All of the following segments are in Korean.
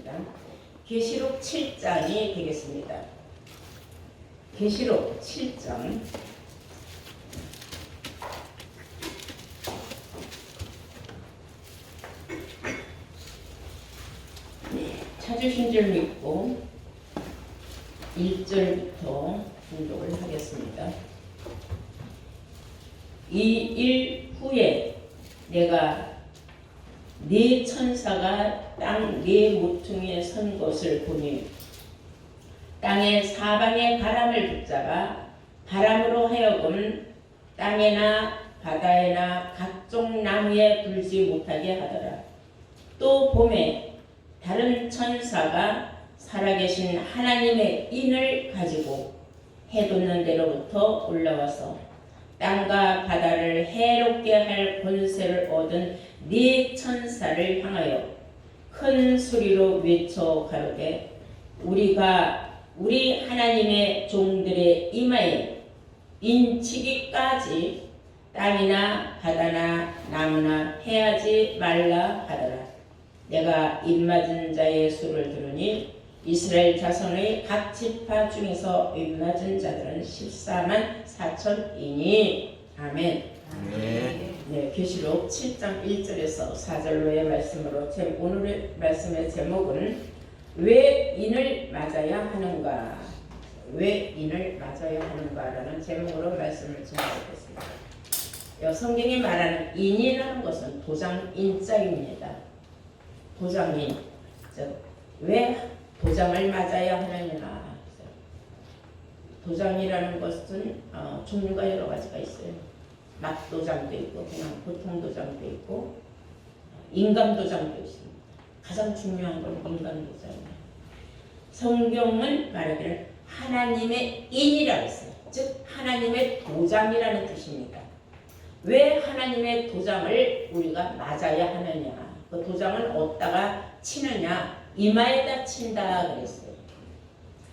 하겠습니다. 계시록 7장이 되겠습니다. 계시록 7장. 찾으신 줄 믿고 1절부터 공독을 하겠습니다. 이 일 후에 내가 네 천사가 땅 네 모퉁이에 선 것을 보니 땅의 사방의 바람을 붙잡아 바람으로 하여금 땅에나 바다에나 각종 나무에 불지 못하게 하더라. 또 봄에 다른 천사가 살아계신 하나님의 인을 가지고 해 돋는 데로부터 올라와서 땅과 바다를 해롭게 할 권세를 얻은 네 천사를 향하여 큰 소리로 외쳐 가로되 우리가 우리 하나님의 종들의 이마에 인치기까지 땅이나 바다나 나무나 해하지 말라 하더라. 내가 입맞은 자의 수를 들으니 이스라엘 자손의 각 지파 중에서 입맞은 자들은 14만 4천이니. 아멘. 네, 계시록 7장 1절에서 4절로의 말씀으로 오늘의 말씀의 제목은 왜 인을 맞아야 하는가? 왜 인을 맞아야 하는가라는 제목으로 말씀을 전하겠습니다. 성경이 말하는 인이라는 것은 도장 인자입니다. 도장인, 왜 도장을 맞아야 하느냐? 도장이라는 것은 종류가 여러 가지가 있어요. 막도장도 있고 그냥 보통 도장도 있고 인감 도장도 있습니다. 가장 중요한 건 인감 도장이에요. 성경은 말하기를 하나님의 인이라고 했어요. 즉 하나님의 도장이라는 뜻입니다. 왜 하나님의 도장을 우리가 맞아야 하느냐? 그 도장을 어디다가 치느냐? 이마에다 친다 그랬어요.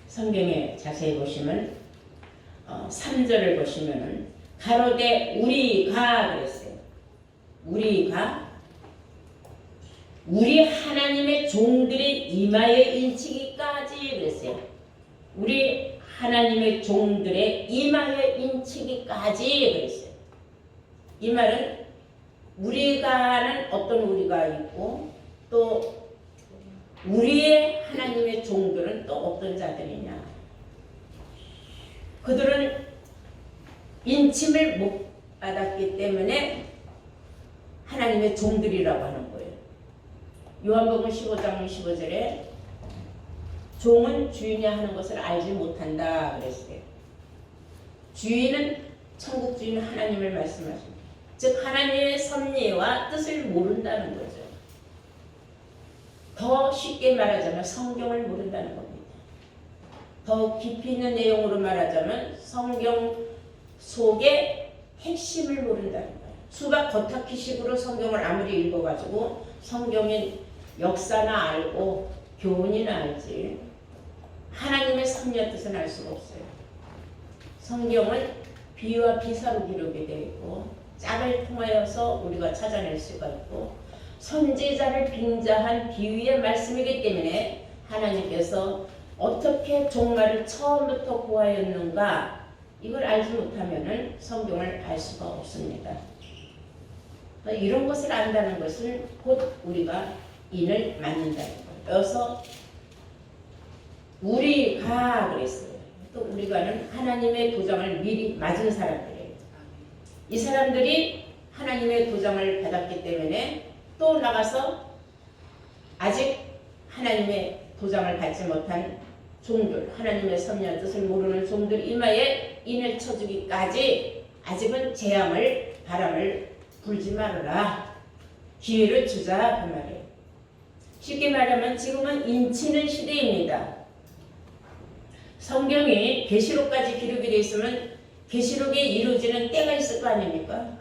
성경에 자세히 보시면 3절을 보시면은 가로되 우리가 그랬어요. 우리가 우리 하나님의 종들의 이마에 인치기까지 그랬어요. 우리 하나님의 종들의 이마에 인치기까지 그랬어요. 이 말은 우리가는 어떤 우리가 있고 또 우리의 하나님의 종들은 또 어떤 자들이냐. 그들은 인침을 못 받았기 때문에 하나님의 종들이라고 하는 거예요. 요한복음 15장 15절에 종은 주인이 하는 것을 알지 못한다 그랬어요. 주인은 천국 주인 하나님을 말씀하십니다. 즉 하나님의 섭리와 뜻을 모른다는 거죠. 더 쉽게 말하자면 성경을 모른다는 겁니다. 더 깊이 있는 내용으로 말하자면 성경 속의 핵심을 모른다는 거예요. 수박 겉핥기식으로 성경을 아무리 읽어가지고 성경의 역사나 알고 교훈이나 알지 하나님의 섭리와 뜻은 알 수가 없어요. 성경은 비유와 비사로 기록이 되어 있고 짝을 통하여서 우리가 찾아낼 수가 있고 선지자를 빙자한 비유의 말씀이기 때문에 하나님께서 어떻게 종말을 처음부터 고하였는가 이걸 알지 못하면 성경을 알 수가 없습니다. 이런 것을 안다는 것은 곧 우리가 인을 맞는다는 거예요. 그래서 우리가 그랬어요. 또 우리가는 하나님의 도장을 미리 맞은 사람들이에요. 이 사람들이 하나님의 도장을 받았기 때문에 또 나가서 아직 하나님의 도장을 받지 못한 종들, 하나님의 섭리와 뜻을 모르는 종들 이마에 인을 쳐주기까지 아직은 재앙을 바람을 불지 말아라. 기회를 주자 그 말이에요. 쉽게 말하면 지금은 인치는 시대입니다. 성경이 계시록까지 기록이 되어 있으면 계시록이 이루어지는 때가 있을 거 아닙니까?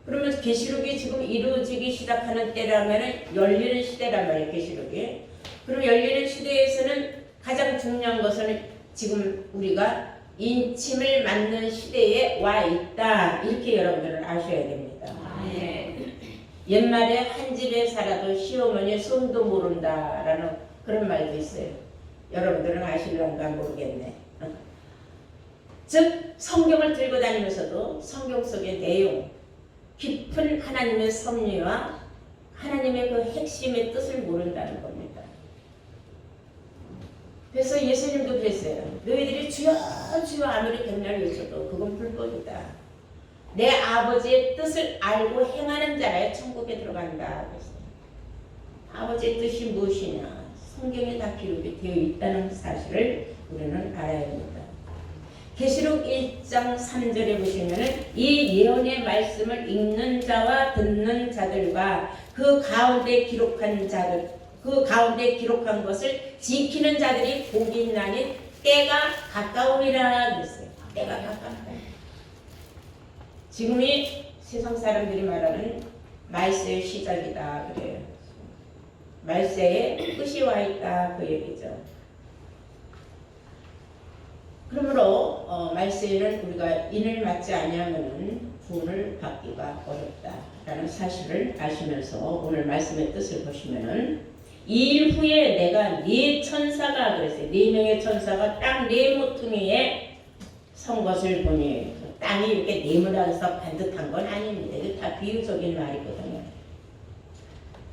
그러면 계시록이 지금 이루어지기 시작하는 때라면 열리는 시대란 말이에요. 계시록이. 그럼 열리는 시대에서는 가장 중요한 것은 지금 우리가 인침을 맞는 시대에 와 있다. 이렇게 여러분들은 아셔야 됩니다. 옛말에 한 집에 살아도 시어머니 손도 모른다라는 그런 말도 있어요. 여러분들은 아실런가 모르겠네. 즉 성경을 들고 다니면서도 성경 속의 내용, 깊은 하나님의 섭리와 하나님의 그 핵심의 뜻을 모른다는 겁니다. 그래서 예수님도 그랬어요. 너희들이 주여 주여 아무리 백날 외쳐도 그건 불법이다. 내 아버지의 뜻을 알고 행하는 자라야 천국에 들어간다. 그랬어요. 아버지의 뜻이 무엇이냐? 성경에 다 기록이 되어 있다는 사실을 우리는 알아야 합니다. 계시록 1장 3절에 보시면은 이 예언의 말씀을 읽는 자와 듣는 자들과 그 가운데 기록한 것을 지키는 자들이 복이 있나니 때가 가까우니라 그랬어요. 때가 가깝다. 지금이 세상 사람들이 말하는 말세의 시작이다 그래요. 말세에 끝이 와 있다 그 얘기죠. 그러므로 말세에는 우리가 인을 맞지 아니하면은 구원을 받기가 어렵다라는 사실을 아시면서 오늘 말씀의 뜻을 보시면은 이 일 후에 내가 네 천사가 그랬어요. 4명의 천사가 땅 네 모퉁이에 선 것을 보니 땅이 이렇게 네모나서 반듯한 건 아닙니다. 이거 다 비유적인 말이거든요.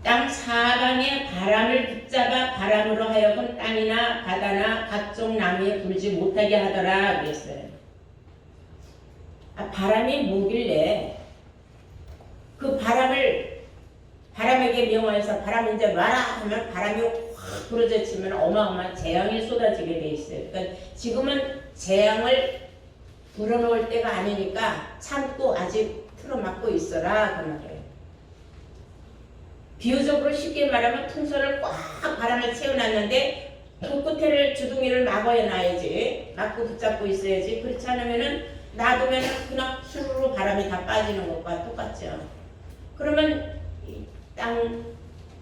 땅 사방에 바람을 붙잡아 바람으로 하여금 땅이나 바다나 각종 나무에 불지 못하게 하더라 그랬어요. 바람이 뭐길래 그 바람에게 명하여서 바람 이제 놔라 하면 바람이 확 불어제치면 어마어마한 재앙이 쏟아지게 돼 있어요. 그러니까 지금은 재앙을 불어넣을 때가 아니니까 참고 아직 틀어막고 있어라 그 말이에요. 비유적으로 쉽게 말하면 풍선을 꽉 바람을 채워놨는데 그 끝에를 주둥이를 막아놔야지, 막고 붙잡고 있어야지. 그렇지 않으면은 놔두면은 그냥 수르르 바람이 다 빠지는 것과 똑같죠. 그러면 땅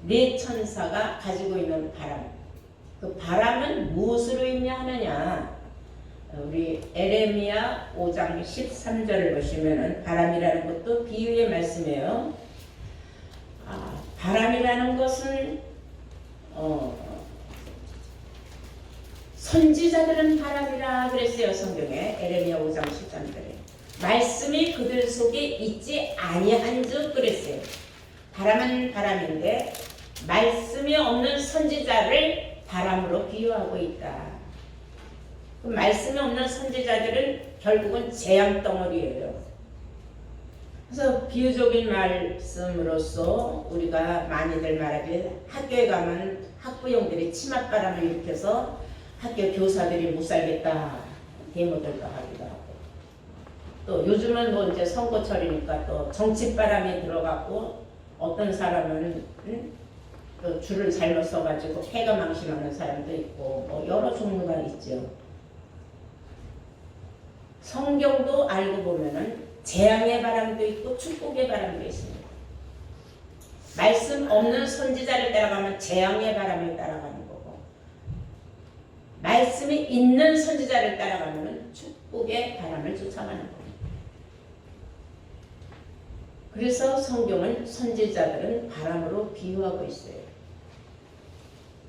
네 천사가 가지고 있는 바람, 그 바람은 무엇으로 임야하느냐? 우리 에레미야 5장 13절을 보시면은 바람이라는 것도 비유의 말씀이에요. 바람이라는 것은 선지자들은 바람이라 그랬어요. 성경에 에레미야 5장 13절에 말씀이 그들 속에 있지 아니한즉 그랬어요. 바람은 바람인데 말씀이 없는 선지자를 바람으로 비유하고 있다. 그 말씀이 없는 선지자들은 결국은 재앙 덩어리예요. 그래서 비유적인 말씀으로서 우리가 많이들 말하길 학교에 가면 학부형들이 치맛바람을 일으켜서 학교 교사들이 못 살겠다 데모들도 하기도 하고, 또 요즘은 뭐 이제 선거철이니까 또 정치바람이 들어갔고 어떤 사람은 또 줄을 잘못 써가지고 폐가 망신하는 사람도 있고 뭐 여러 종류가 있죠. 성경도 알고 보면은 재앙의 바람도 있고 축복의 바람도 있습니다. 말씀 없는 선지자를 따라가면 재앙의 바람을 따라가는 거고, 말씀이 있는 선지자를 따라가면 축복의 바람을 쫓아가는 겁니다. 그래서 성경은 선지자들은 바람으로 비유하고 있어요.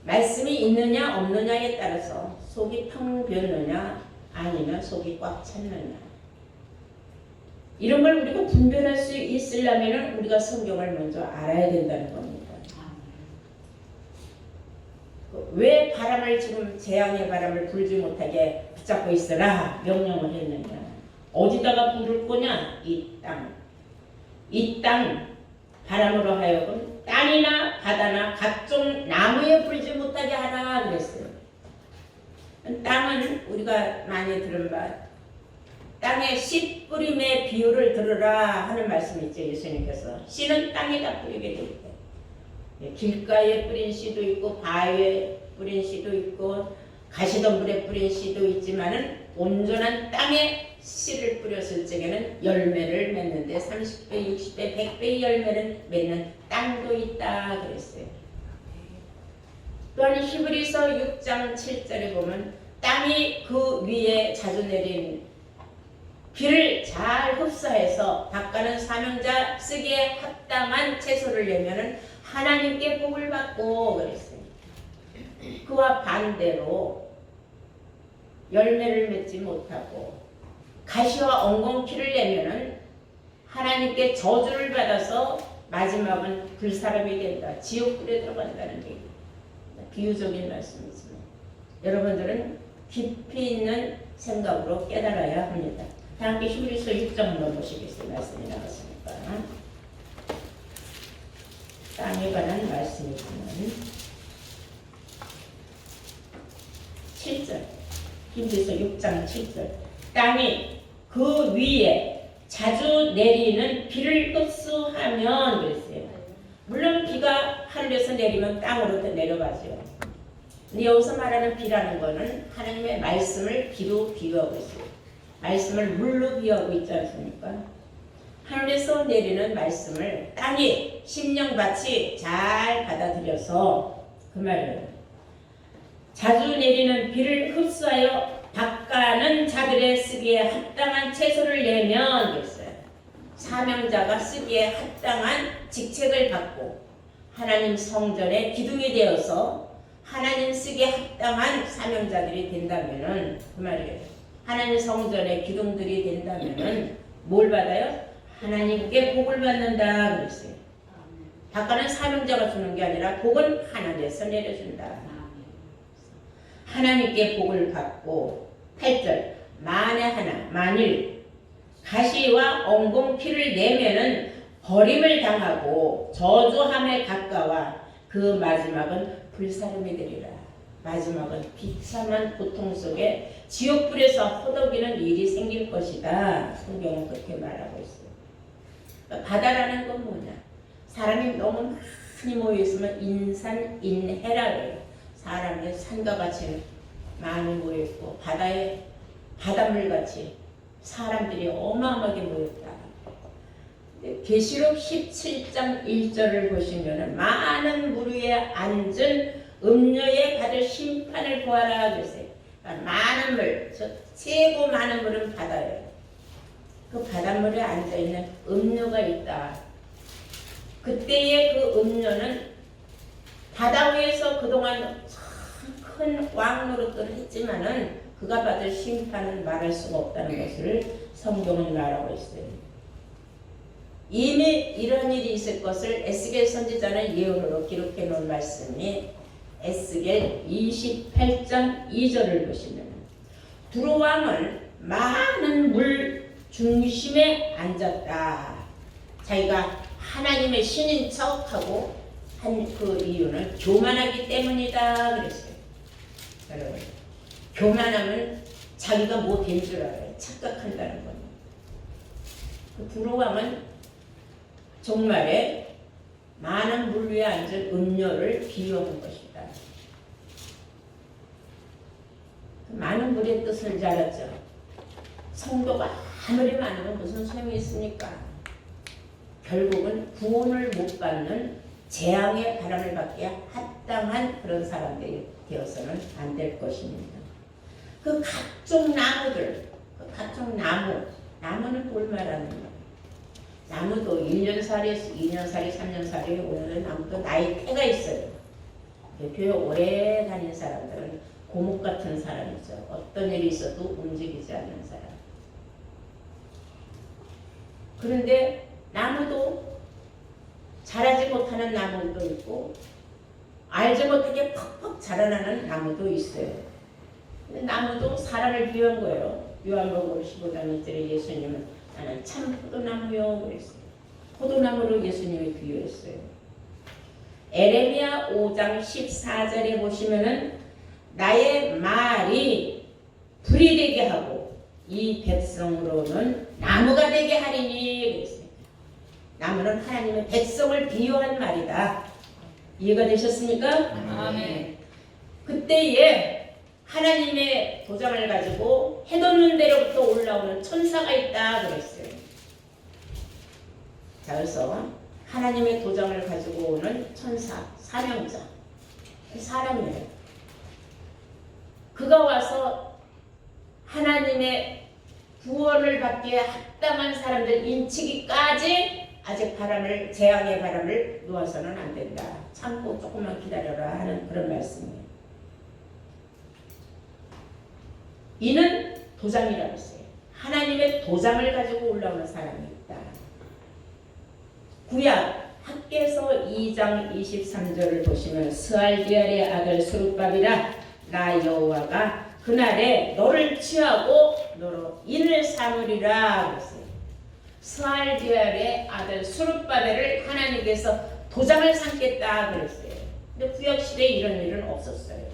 말씀이 있느냐 없느냐에 따라서 속이 텅 비었느냐 아니면 속이 꽉 찼느냐, 이런 걸 우리가 분별할 수 있으려면 우리가 성경을 먼저 알아야 된다는 겁니다. 왜 바람을 지금 재앙의 바람을 불지 못하게 붙잡고 있으라 명령을 했느냐? 어디다가 불을 거냐? 이 땅 바람으로 하여금 땅이나 바다나 각종 나무에 불지 못하게 하라 그랬어요. 땅은 우리가 많이 들은 바 땅에 씨 뿌림의 비유를 들으라 하는 말씀이 있죠. 예수님께서 씨는 땅에다 뿌리게 돼 있대. 길가에 뿌린 씨도 있고 바위에 뿌린 씨도 있고 가시덤불에 뿌린 씨도 있지만은 온전한 땅에 씨를 뿌렸을 적에는 열매를 맺는데 30배, 60배, 100배의 열매를 맺는 땅도 있다 그랬어요. 또한 히브리서 6장 7절에 보면 땅이 그 위에 자주 내린 비를 잘 흡수해서 닦아는 사명자 쓰기에 합당한 채소를 내면은 하나님께 복을 받고 그랬어요. 그와 반대로 열매를 맺지 못하고 가시와 엉겅퀴를 내면은 하나님께 저주를 받아서 마지막은 불사람이 된다. 지옥불에 들어간다는 게 비유적인 말씀이지만 여러분들은 깊이 있는 생각으로 깨달아야 합니다. 다 함께 히브리서 6장 보시겠어요. 말씀이 나왔으니까. 땅에 관한 말씀이지만 7절 히브리서 6장 7절 땅이 그 위에 자주 내리는 비를 흡수하면 그랬어요. 물론 비가 하늘에서 내리면 땅으로 내려가죠. 근데 여기서 말하는 비라는 거는 하나님의 말씀을 비로 비유하고 있어요. 말씀을 물로 비유하고 있지 않습니까? 하늘에서 내리는 말씀을 땅이 심령같이 잘 받아들여서 그 말이에요. 자주 내리는 비를 흡수하여 닦아는 자들의 쓰기에 합당한 채소를 내면 됐어요. 사명자가 쓰기에 합당한 직책을 받고 하나님 성전의 기둥이 되어서 하나님 쓰기에 합당한 사명자들이 된다면은 그 말이에요. 하나님 성전의 기둥들이 된다면은 뭘 받아요? 하나님께 복을 받는다 그랬어요. 닦아는 사명자가 주는 게 아니라 복은 하나님에서 내려준다. 하나님께 복을 받고 8절 만일 가시와 엉겅퀴를 내면은 버림을 당하고 저주함에 가까워 그 마지막은 불사름이 되리라. 마지막은 비참한 고통 속에 지옥불에서 허덕이는 일이 생길 것이다. 성경은 그렇게 말하고 있어요. 그러니까 바다라는 건 뭐냐? 사람이 너무 많이 모여있으면 인산인해라 그래요. 사람의 산과 같이 많이 모여있고 바다에 바닷물같이 사람들이 어마어마하게 모였다. 계시록 17장 1절을 보시면 많은 물 위에 앉은 음녀에 받을 심판을 보아라 그랬어요. 그러니까 많은 물, 최고 많은 물은 바다예요. 그 바닷물에 앉아있는 음녀가 있다. 그때의 그 음녀는 바다 위에서 그동안 큰 왕노릇들을 했지만은 그가 받을 심판은 말할 수가 없다는 것을 성경은 말하고 있어요. 이미 이런 일이 있을 것을 에스겔 선지자는 예언으로 기록해 놓은 말씀이 에스겔 28장 2절을 보시면 두로 왕은 많은 물 중심에 앉았다. 자기가 하나님의 신인 척하고 한 그 이유는 교만하기 때문이다 그랬어요. 여러분, 교만하면 자기가 뭐 된 줄 알아요. 착각한다는 거예요. 그 두로 왕은 정말에 많은 물 위에 앉은 음녀를 비유한 것이다. 많은 물의 뜻을 잘 알았죠. 성도가 아무리 많으면 무슨 소용이 있습니까? 결국은 구원을 못 받는 재앙의 바람을 받기에 합당한 그런 사람들이 되어서는 안 될 것입니다. 그 각종 나무들, 그 각종 나무는 뭘 말하는 거예요? 나무도 1년살이, 2년살이, 3년살이 오늘은 나무도 나이테가 있어요. 교회 오래 다닌 사람들은 고목 같은 사람이죠. 어떤 일이 있어도 움직이지 않는 사람. 그런데 나무도 자라지 못하는 나무도 있고 알지 못하게 퍽퍽 자라나는 나무도 있어요. 근데 나무도 사람을 비유한 거예요. 요한복음 15장 1절에 예수님은 나는 참 포도나무요 그랬어요. 포도나무로 예수님이 비유했어요. 에레미야 5장 14절에 보시면은 나의 말이 불이 되게 하고 이 백성으로는 나무가 되게 하리니 그랬어요. 나무는 하나님의 백성을 비유한 말이다. 이해가 되셨습니까? 아멘. 그때에 하나님의 도장을 가지고 해돋는 데로부터 올라오는 천사가 있다 그랬어요. 자, 그래서 하나님의 도장을 가지고 오는 천사, 사명자, 사람이에요. 그가 와서 하나님의 구원을 받기에 합당한 사람들 인치기까지 아직 재앙의 바람을 놓아서는 안 된다. 참고 조금만 기다려라 하는 그런 말씀이에요. 이는 도장이라고 했어요. 하나님의 도장을 가지고 올라오는 사람이 있다. 구약 학개서 2장 23절을 보시면 스알디엘의 아들 스룹밥이라 나 여호와가 그날에 너를 취하고 너로 인을 삼으리라 그랬어요. 스알디엘의 아들 스룹바벨을 하나님께서 도장을 삼겠다 그랬어요. 근데 구약 시대에 이런 일은 없었어요.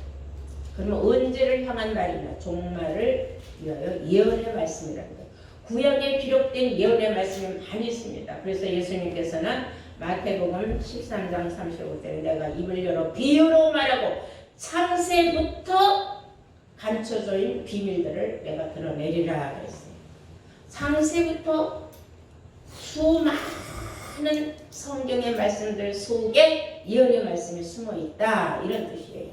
그러면 언제를 향한 말이냐? 종말을 위하여 예언의 말씀이랍니다. 구약에 기록된 예언의 말씀이 많이 있습니다. 그래서 예수님께서는 마태복음 13장 35절에 내가 입을 열어 비유로 말하고 창세부터 감춰져 있는 비밀들을 내가 드러내리라 그랬어요. 창세부터 수많은 성경의 말씀들 속에 예언의 말씀이 숨어 있다 이런 뜻이에요.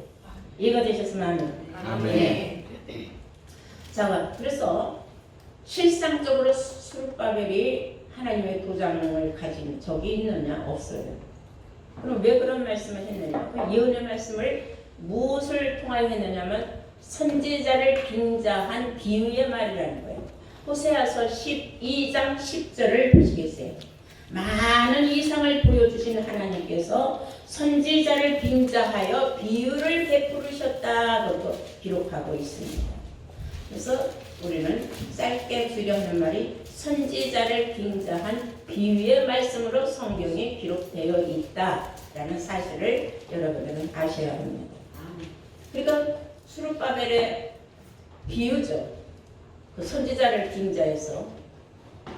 이해가 되셨으면 아멘. 네. 자, 그래서 실상적으로 스룹바벨이 하나님의 도장을 가진 적이 있느냐? 없어요. 그럼 왜 그런 말씀을 했느냐? 그 예언의 말씀을 무엇을 통하여 했느냐면 선지자를 빙자한 비유의 말이라는 거예요. 호세아서 12장 10절을 보시겠어요. 많은 이상을 보여주신 하나님께서 선지자를 빙자하여 비유를 베푸르셨다고 기록하고 있습니다. 그래서 우리는 짧게 주려는 말이 선지자를 빙자한 비유의 말씀으로 성경에 기록되어 있다라는 사실을 여러분들은 아셔야 합니다. 그러니까 스룹바벨의 비유죠. 그 선지자를 빙자해서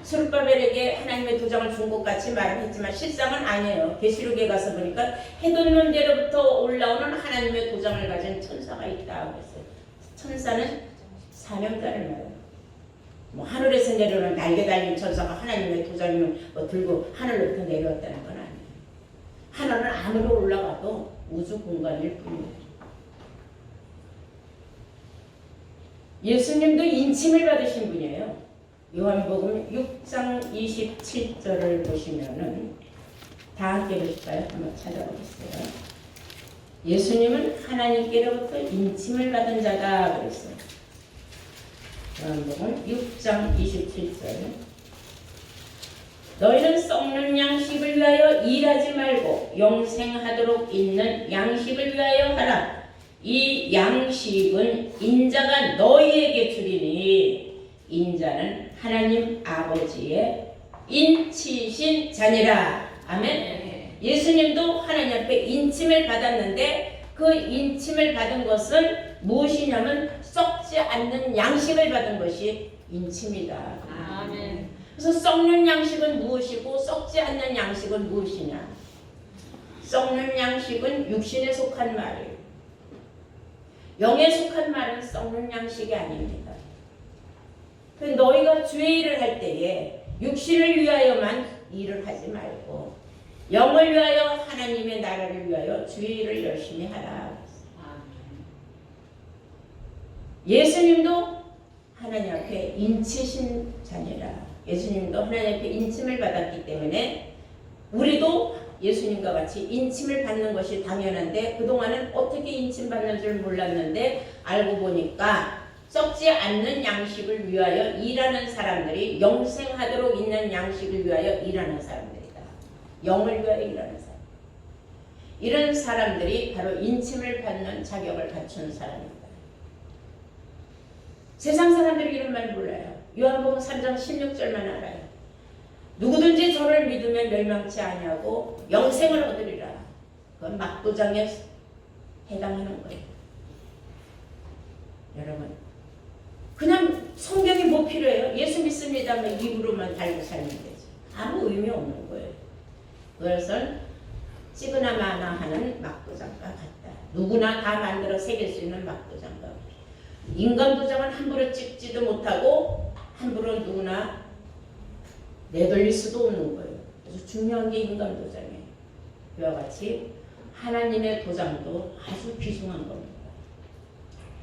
스룹바벨에게 하나님의 도장을 준 것 같이 말을 했지만 실상은 아니에요. 계시록에 가서 보니까 해돋는 데로부터 올라오는 하나님의 도장을 가진 천사가 있다 그랬어요. 천사는 사명자를 말해요. 뭐 하늘에서 내려오는 날개 달린 천사가 하나님의 도장을 뭐 들고 하늘로부터 내려왔다는 건 아니에요. 하늘은 아무리 올라가도 우주 공간일 뿐이에요. 예수님도 인침을 받으신 분이에요. 요한복음 6장 27절을 보시면은 다 함께 보실까요? 한번 찾아보겠어요. 예수님은 하나님께로부터 인침을 받은 자다 그랬어요. 요한복음 6장 27절 너희는 썩는 양식을 위하여 일하지 말고 영생하도록 있는 양식을 위하여 하라. 이 양식은 인자가 너희에게 주리니 인자는 하나님 아버지의 인치신 자니라. 아멘. 예수님도 하나님 앞에 인침을 받았는데 그 인침을 받은 것은 무엇이냐면 썩지 않는 양식을 받은 것이 인침이다. 아멘. 그래서 썩는 양식은 무엇이고 썩지 않는 양식은 무엇이냐? 썩는 양식은 육신에 속한 말이에요. 영에 속한 말은 썩는 양식이 아닙니다. 너희가 주의 일을 할 때에 육신을 위하여만 일을 하지 말고 영을 위하여 하나님의 나라를 위하여 주의 일을 열심히 하라. 예수님도 하나님 앞에 인치신 자니라. 예수님도 하나님 앞에 인침을 받았기 때문에 우리도 예수님과 같이 인침을 받는 것이 당연한데 그동안은 어떻게 인침받는 줄 몰랐는데 알고 보니까 썩지 않는 양식을 위하여 일하는 사람들이 영생하도록 있는 양식을 위하여 일하는 사람들이다. 영을 위하여 일하는 사람. 이런 사람들이 바로 인침을 받는 자격을 갖춘 사람입니다. 세상 사람들이 이런 말 몰라요. 요한복음 3장 16절만 알아요. 누구든지 저를 믿으면 멸망치 아니하고 영생을 얻으리라. 그건 막도장에 해당하는 거예요. 여러분, 그냥 성경이 뭐 필요해요? 예수 믿습니다. 입으로만 달고 살면 되죠. 아무 의미 없는 거예요. 그것은 찍으나 마나 하는 막도장과 같다. 누구나 다 만들어 새길 수 있는 막도장과 같다. 인간 도장은 함부로 찍지도 못하고 함부로 누구나 내돌릴 수도 없는 거예요. 그래서 중요한 게 인간 도장이에요. 그와 같이 하나님의 도장도 아주 귀중한 겁니다.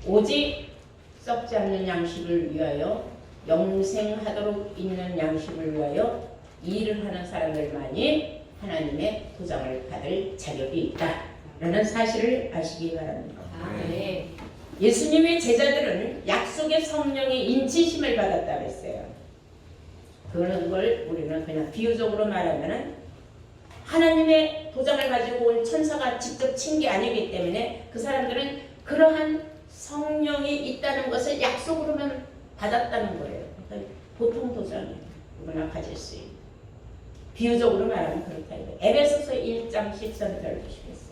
오직 썩지 않는 양식을 위하여 영생하도록 있는 양식을 위하여 일을 하는 사람들만이 하나님의 도장을 받을 자격이 있다라는 사실을 아시기 바랍니다. 네. 예수님의 제자들은 약속의 성령의 인치심을 받았다고 했어요. 그런 걸 우리는 그냥 비유적으로 말하면은 하나님의 도장을 가지고 온 천사가 직접 친 게 아니기 때문에 그 사람들은 그러한 성령이 있다는 것을 약속으로만 받았다는 거예요. 그러니까 보통 도장이 누구나 가질 수 있는. 비유적으로 말하면 그렇다. 에베소서 1장 13절을 보시겠어요.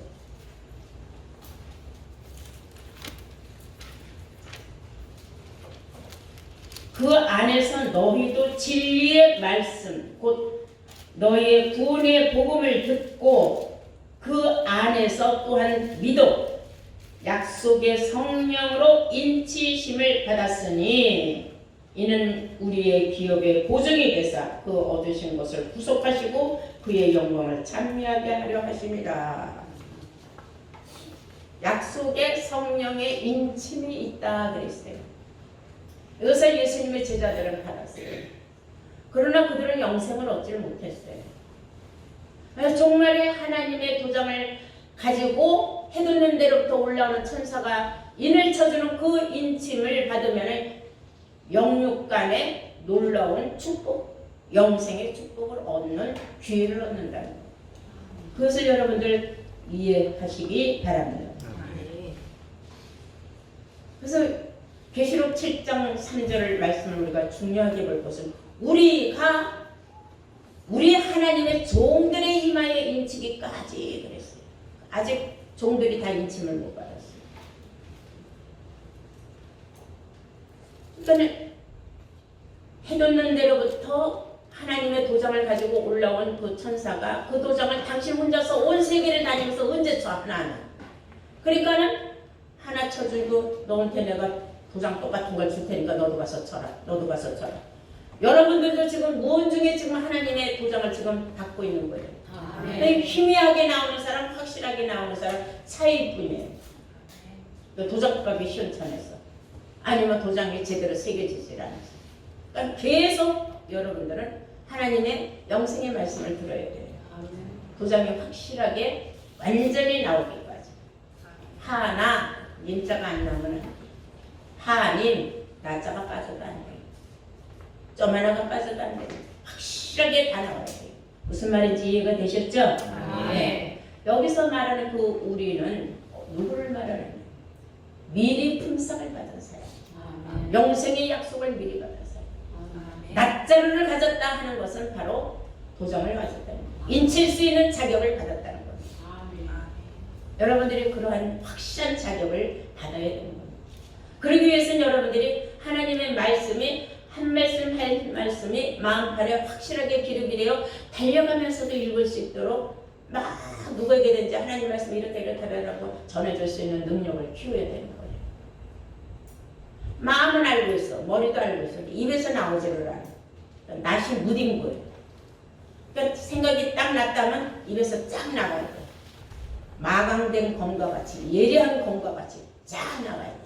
그 안에서 너희도 진리의 말씀 곧 너희의 구원의 복음을 듣고 그 안에서 또한 믿어 약속의 성령으로 인치심을 받았으니 이는 우리의 기업의 보증이 되사 그 얻으신 것을 구속하시고 그의 영광을 찬미하게 하려 하십니다. 약속의 성령의 인침이 있다 그랬어요. 이것을 예수님의 제자들은 받았어요. 그러나 그들은 영생을 얻지 못했어요. 종말에 하나님의 도장을 가지고 해돋는 데로부터 올라오는 천사가 인을 쳐주는 그 인침을 받으면 영육간의 놀라운 축복, 영생의 축복을 얻는 기회를 얻는다는 거예요. 그것을 여러분들 이해하시기 바랍니다. 그래서 계시록 7장 3절 말씀을 우리가 중요하게 볼 것은 우리 하나님의 종들의 이마에 인치기까지 그랬어요. 아직 종들이 다 인침을 못 받았어요. 그러니까 해돋는 데로부터 하나님의 도장을 가지고 올라온 그 천사가 그 도장을 당신 혼자서 온 세계를 다니면서 언제 쳐 하나. 그러니까는 하나 쳐주고 너한테 내가 도장 똑같은 걸 줄 테니까 너도 가서 쳐라. 너도 가서 쳐라. 여러분들도 지금 무언 중에 지금 하나님의 도장을 지금 받고 있는 거예요. 희미하게 나오는 사람, 확실하게 나오는 사람 차이뿐이에요. 도장값이 시원찮아서 아니면 도장이 제대로 새겨지질 않아서. 그러니까 계속 여러분들은 하나님의 영생의 말씀을 들어야 돼요. 도장이 확실하게 완전히 나오기까지. 하나, 님자가 안 나오면 하님, 나자가 빠져도 안 돼요. 점 하나가 빠져도 안 돼요. 확실하게 다 나와야 돼요. 무슨 말인지 이해가 되셨죠? 네. 여기서 말하는 그 우리는 누구를 말하는 거예요? 미리 품삯을 받은 사람. 영생의 약속을 미리 받은 사람. 낫자루를 가졌다 하는 것은 바로 도장을 가졌다는 거예요. 인칠 수 있는 자격을 받았다는 거예요. 여러분들이 그러한 확실한 자격을 받아야 되는 겁니다. 그러기 위해서는 여러분들이 하나님의 말씀이 한 말씀 한 말씀이 마음판에 확실하게 기록이 되어 달려가면서도 읽을 수 있도록 막 누구에게든지 하나님 말씀이 이렇다라고 전해줄 수 있는 능력을 키워야 되는 거예요. 마음은 알고 있어. 머리도 알고 있어. 입에서 나오지를 않아. 낯이 무딘 거예요. 그러니까 생각이 딱 났다면 입에서 쫙 나가야 돼. 마강된 검과 같이 예리한 검과 같이 쫙 나가야 돼.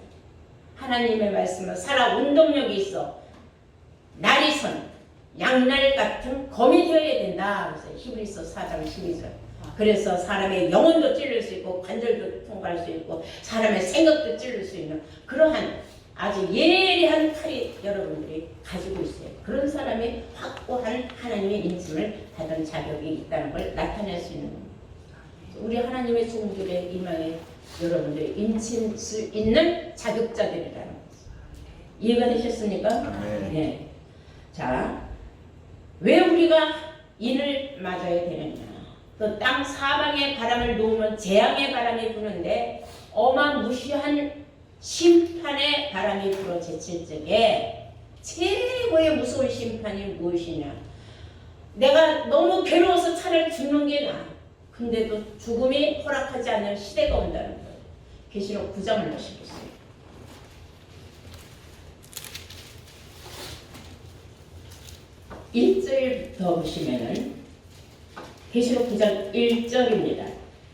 하나님의 말씀은 살아 운동력이 있어. 날이선 양날 같은 검이 되어야 된다. 그래서 히브리서 4장 12절. 그래서 사람의 영혼도 찔릴 수 있고 관절도 통과할 수 있고 사람의 생각도 찔릴 수 있는 그러한 아주 예리한 칼이 여러분들이 가지고 있어요. 그런 사람이 확고한 하나님의 인침을 받은 자격이 있다는 걸 나타낼 수 있는 겁니다. 우리 하나님의 종들의 이마에 여러분들이 인칠 수 있는 자격자들이라는 거죠. 이해가 되셨습니까? 네. 자, 왜 우리가 인을 맞아야 되느냐? 그 땅 사방에 바람을 놓으면 재앙의 바람이 부는데 어마무시한 심판의 바람이 불어 제칠 적에 최고의 무서운 심판이 무엇이냐? 내가 너무 괴로워서 차라리 죽는 게 나아. 근데도 죽음이 허락하지 않는 시대가 온다는 거예요. 계시록 9장을 보시겠어요. (1절부터) 보시면은 계시록 9장 1절입니다.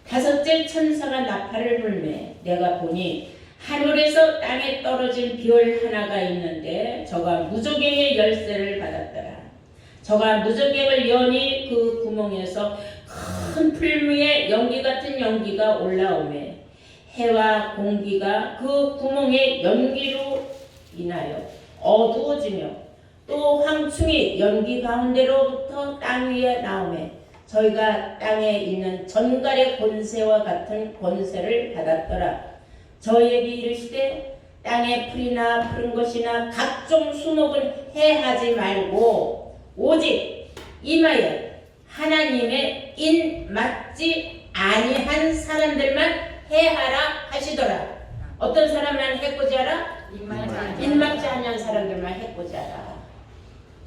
다섯째 천사가 나팔을 불매 내가 보니 하늘에서 땅에 떨어진 별 하나가 있는데 저가 무저갱의 열쇠를 받았더라. 저가 무저갱을 여니 그 구멍에서 큰 풀무에 연기 같은 연기가 올라오매 해와 공기가 그 구멍의 연기로 인하여 어두워지며 또 황충이 연기 가운데로부터 땅 위에 나오매 저희가 땅에 있는 전갈의 권세와 같은 권세를 받았더라. 저희에게 이르시되 땅에 풀이나 푸른 것이나 각종 수목을 해하지 말고 오직 임하여 하나님의 인 맞지 아니한 사람들만 해하라 하시더라. 어떤 사람만 해코지 하라? 인 맞지 아니한 사람들만 해코지 하라.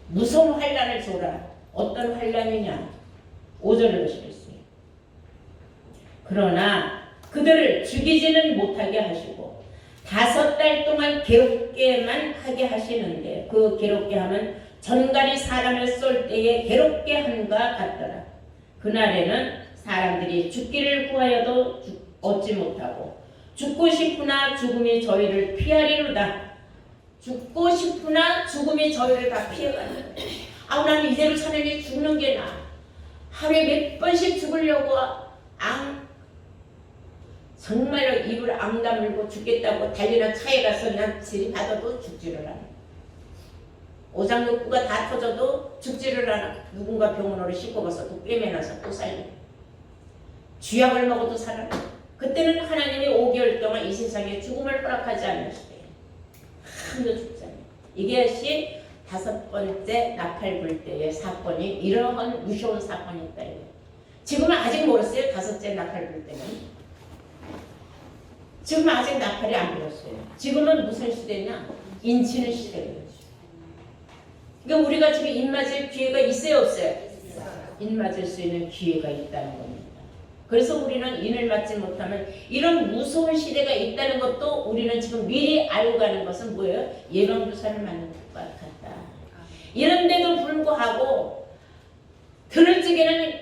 무서운 환란을 줘라. 어떤 환란이냐? 5절을 보시겠어요. 그러나 그들을 죽이지는 못하게 하시고 5달 동안 괴롭게만 하게 하시는데 그 괴롭게 함은 전갈이 사람을 쏠 때에 괴롭게 함과 같더라. 그날에는 사람들이 죽기를 구하여도 얻지 못하고 죽고 싶으나 죽음이 저희를 피하리로다. 죽고 싶으나 죽음이 저희를 다 피해가는 거예요. 아, 나는 이대로 차라리 죽는 게 나아. 하루에 몇 번씩 죽으려고 정말로 입을 앙 다물고 죽겠다고 달리는 차에 가서 난 들이받아도 죽지를 않아. 오장육부가 다 터져도 죽지를 않아. 누군가 병원으로 싣고 가서 또 꿰매놔서 또 살려. 쥐약을 먹어도 살아. 그때는 하나님이 5개월 동안 이 세상에 죽음을 허락하지 않으시대요. 한도 죽잖아요. 이것이 5번째 나팔 불 때의 사건이 이러한 무서운 사건이 있다. 지금은 아직 멀었어요. 5째 나팔 불 때는. 지금은 아직 나팔이 안 불었어요. 지금은 무슨 시대냐? 인치는 시대예요. 그러니까 우리가 지금 입맞을 기회가 있어요, 없어요? 입맞을 수 있는 기회가 있다는 겁니다. 그래서 우리는 인을 맞지 못하면 이런 무서운 시대가 있다는 것도 우리는 지금 미리 알고 가는 것은 뭐예요? 예방주사를 맞는 것과 같다. 이런데도 불구하고 들을 적에는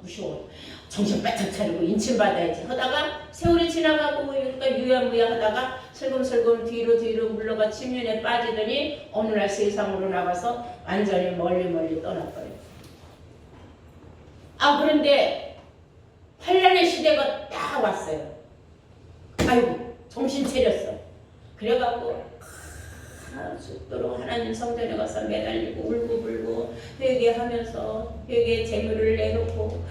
무서워. 정신 바짝 차리고 인침받아야지 하다가 세월이 지나가고 그러니까 유야무야 하다가 슬금슬금 뒤로 물러가 침륜에 빠지더니 어느 날 세상으로 나가서 완전히 멀리 떠나버려요. 그런데 환란의 시대가 딱 왔어요. 아이고 정신 차렸어. 그래갖고 죽도록 하나님 성전에 가서 매달리고 울고불고 회개하면서 회개 재물을 내놓고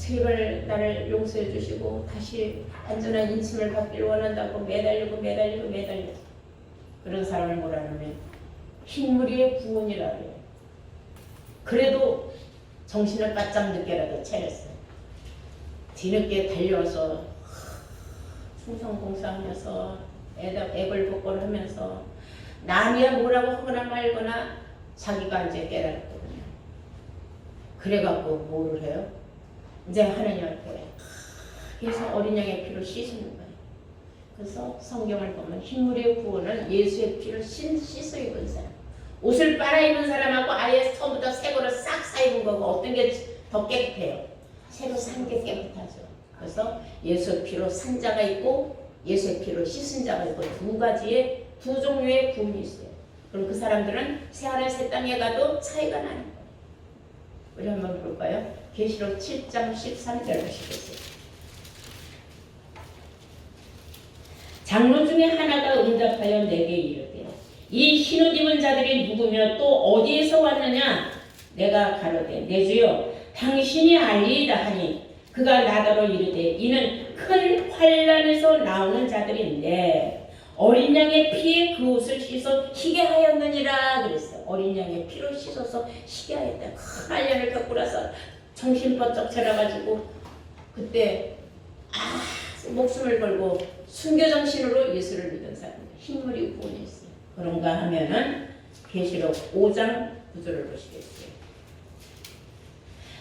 제발 나를 용서해 주시고 다시 안전한 인침을 받기를 원한다고 매달리고 그런 사람을 뭐라 하면 흰무리의 구원이라 그래요. 그래도 정신을 바짝 늦게라도 차렸어요. 뒤늦게 달려와서 충성봉사하면서 애걸복걸하면서 남이야 뭐라고 하거나 말거나 자기가 이제 깨달았거든요. 그래갖고 뭐를 해요? 이제 하나님 앞에 그래서 어린 양의 피로 씻는 거예요. 그래서 성경을 보면 흰물의 구원은 예수의 피로 씻어 입은 사람, 옷을 빨아입은 사람하고 아예 처음부터 새 거를 싹 사입은 거고 어떤 게 더 깨끗해요? 새로 산 게 깨끗하죠. 그래서 예수의 피로 산 자가 있고 예수의 피로 씻은 자가 있고 두 종류의 구원이 있어요. 그럼 그 사람들은 새하늘 새 땅에 가도 차이가 나는 거예요. 우리 한번 볼까요? 계시록 7장 13절 보시겠어요? 장로 중에 하나가 응답하여 내게 이르되 이 흰옷 입은 자들이 누구며 또 어디에서 왔느냐? 내가 가로되 내 주여 당신이 알리이다 하니 그가 나더러 이르되 이는 큰 환란에서 나오는 자들인데 어린 양의 피에 그 옷을 씻어 희게 하였느니라 그랬어요. 어린 양의 피로 씻어서 희게 하였다. 큰 환란을 겪고 나서 정신 번쩍 차려가지고 그때 목숨을 걸고 순교정신으로 예수를 믿은 사람들 흰물이 구원이 있어요. 그런가 하면은 계시록 5장 9절을 보시겠어요.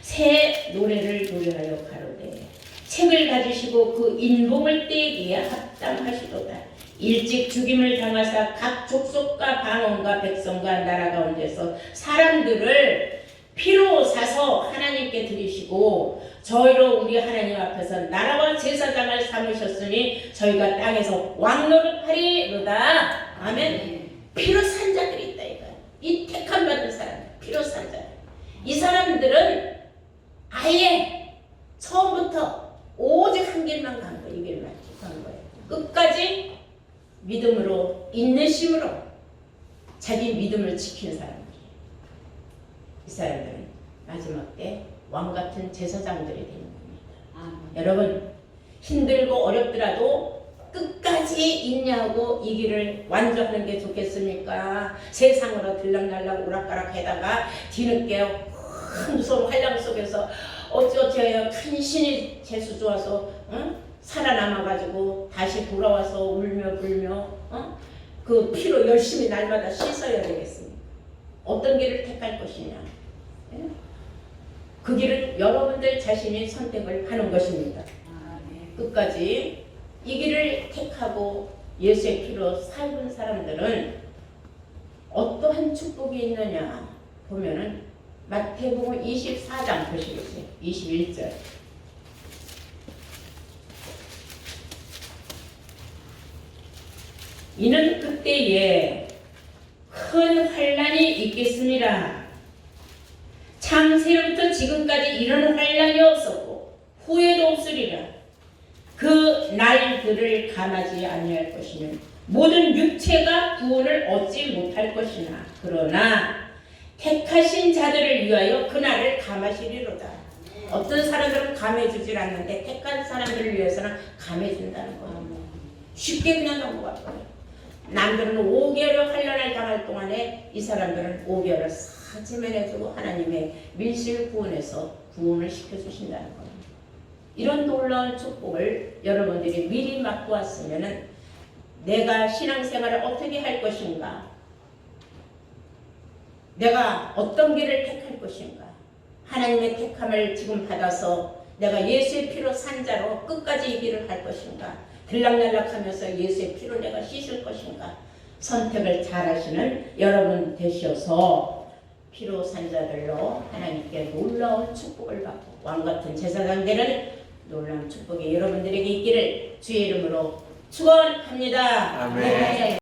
새 노래를 노래하여 가로되 책을 가지시고 그 인봉을 떼기에 합당하시도다. 일찍 죽임을 당하사 각 족속과 방언과 백성과 나라 가운데서 사람들을 피로 사서 하나님께 드리시고 저희로 우리 하나님 앞에서 나라와 제사장을 삼으셨으니 저희가 땅에서 왕노릇하리로다. 아멘. 피로 산 자들이 있다 이거야. 이 택함 받은 사람, 피로 산 자. 이 사람들은 아예 처음부터 오직 한 길만 간 거예요. 이 길만 간 거예요. 끝까지 믿음으로 인내심으로 자기 믿음을 지킨 사람들이 이 사람들은 마지막 때 왕같은 제사장들이 되는 겁니다. 여러분 힘들고 어렵더라도 끝까지 인내하고 이 길을 완주하는 게 좋겠습니까? 세상으로 들락날락 오락가락 하다가 뒤늦게 무서운 환랑 속에서 어찌어찌해야 간신히 재수 좋아서 살아남아가지고 다시 돌아와서 울며 불며 그 피로 열심히 날마다 씻어야 되겠습니다. 어떤 길을 택할 것이냐? 그 길은 여러분들 자신이 선택을 하는 것입니다. 끝까지 이 길을 택하고 예수의 피로 살은 사람들은 어떠한 축복이 있느냐 보면은 마태복음 24장 보시겠어요. 21절. 이는 그때에 큰 환란이 있겠습니다. 창세로부터 지금까지 이런 환란이 없었고 후에도 없으리라. 그 날들을 감하지 아니할 것이면 모든 육체가 구원을 얻지 못할 것이나 그러나 택하신 자들을 위하여 그날을 감하시리로다. 어떤 사람들은 감해주질 않는데 택한 사람들을 위해서는 감해준다는 거예요. 쉽게 그냥 넘어가요. 남들은 5개월을 환란을 당할 동안에 이 사람들은 5개월을 싹 제면해주고 하나님의 밀실 구원에서 구원을 시켜주신다는 거예요. 이런 놀라운 축복을 여러분들이 미리 맡고 왔으면 내가 신앙생활을 어떻게 할 것인가, 내가 어떤 길을 택할 것인가, 하나님의 택함을 지금 받아서 내가 예수의 피로 산 자로 끝까지 이 길을 할 것인가, 들락날락하면서 예수의 피로 내가 씻을 것인가, 선택을 잘 하시는 여러분 되셔서 피로 산 자들로 하나님께 놀라운 축복을 받고 왕같은 제사장들은 놀라운 축복이 여러분들에게 있기를 주의 이름으로 축원합니다. 아멘.